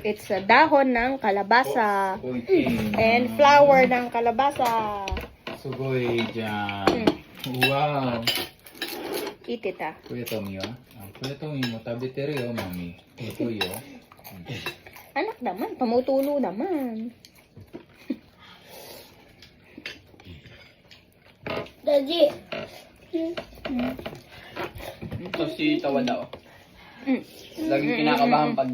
It's a dahon ng kalabasa. And flower ng kalabasa. Sugoy dyan. Wow. Eat it, ah. Kuya Tommy, ah. Kuya Tommy mo, tabiteri, oh, mami. Ito, yo. Anak naman, tumutulo naman. Daddy. Ito si Tawada, oh. Laging kinakabahan pag...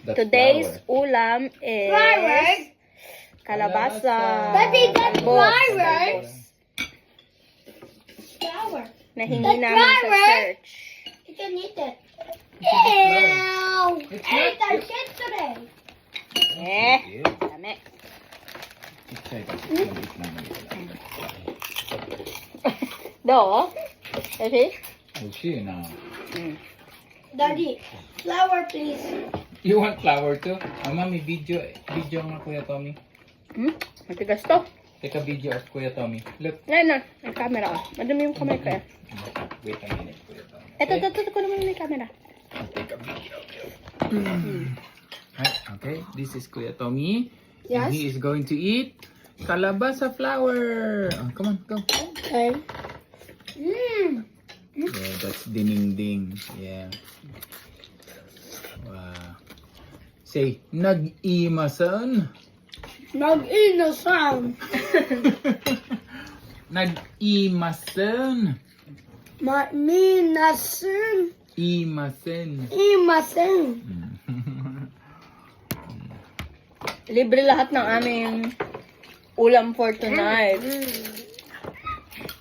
That's Today's flower. ulam is Flowers. kalabasa. Daddy, that's Talbos. flowers. Flower. Nahingi That's namin sa flower. church. You can eat it. flower. Ew. Ate, I shit today. Eh, dami. Do? Kasi? Oh, she na. Daddy, flower please. You want flower too? Mami, video nga Kuya Tommy. Matigas to. Take a video of Kuya Tommy. Look. Ngayon na, ang camera ko. Madumi yung kamay ko eh. Wait a minute, Kuya Tommy. Ito ko naman yung camera. Take a video. Okay, this is Kuya Tommy. Yes. And he is going to eat kalabasa flower. Oh, come on, go. Okay. Yeah, that's ding-ding. Yeah. Wow. Say, nag-imasan. Mag-inasan. Nag-imasan. Minasan. Imasen. Imasan. Libre lahat ng aming ulam for tonight.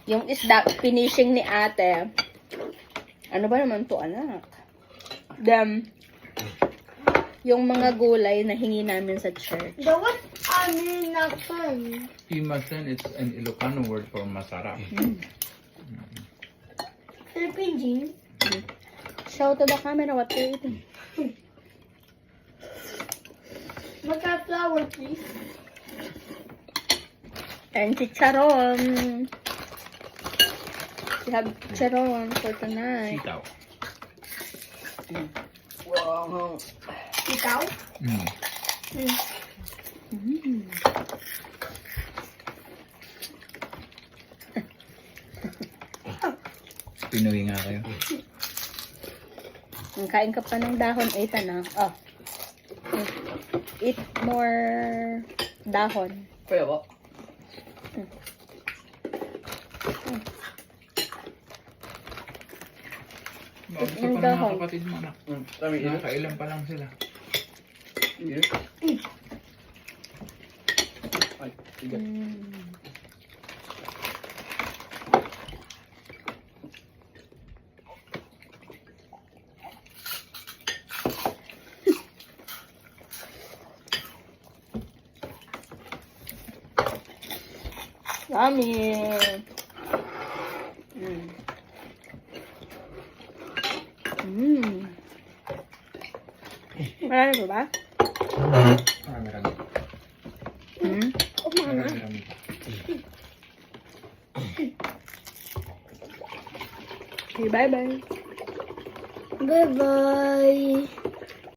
Yung isda, finishing ni ate. Ano ba naman to, anak? Then, yung mga gulay na hingi namin sa church. The what? Minasan. Imasen is an Ilocano word for masarap. Philippine jeans. Show to the camera what you're eating. Magka flower please. And chicharon. We have chicharon for tonight. Sitaw. Wow. Ikaw? Pinoy nga kayo. Kain ka pa ng dahon, eat na. Oh. Eat more dahon. Kuya po. Gusto Yung pa ng mga dahon. kapatid mo, anak. Kami ito. Nakailan pa lang sila. Ay, sige. Yummy. Marami pa ba? Marami-rami. Marami-rami. Okay, bye-bye. Bye-bye.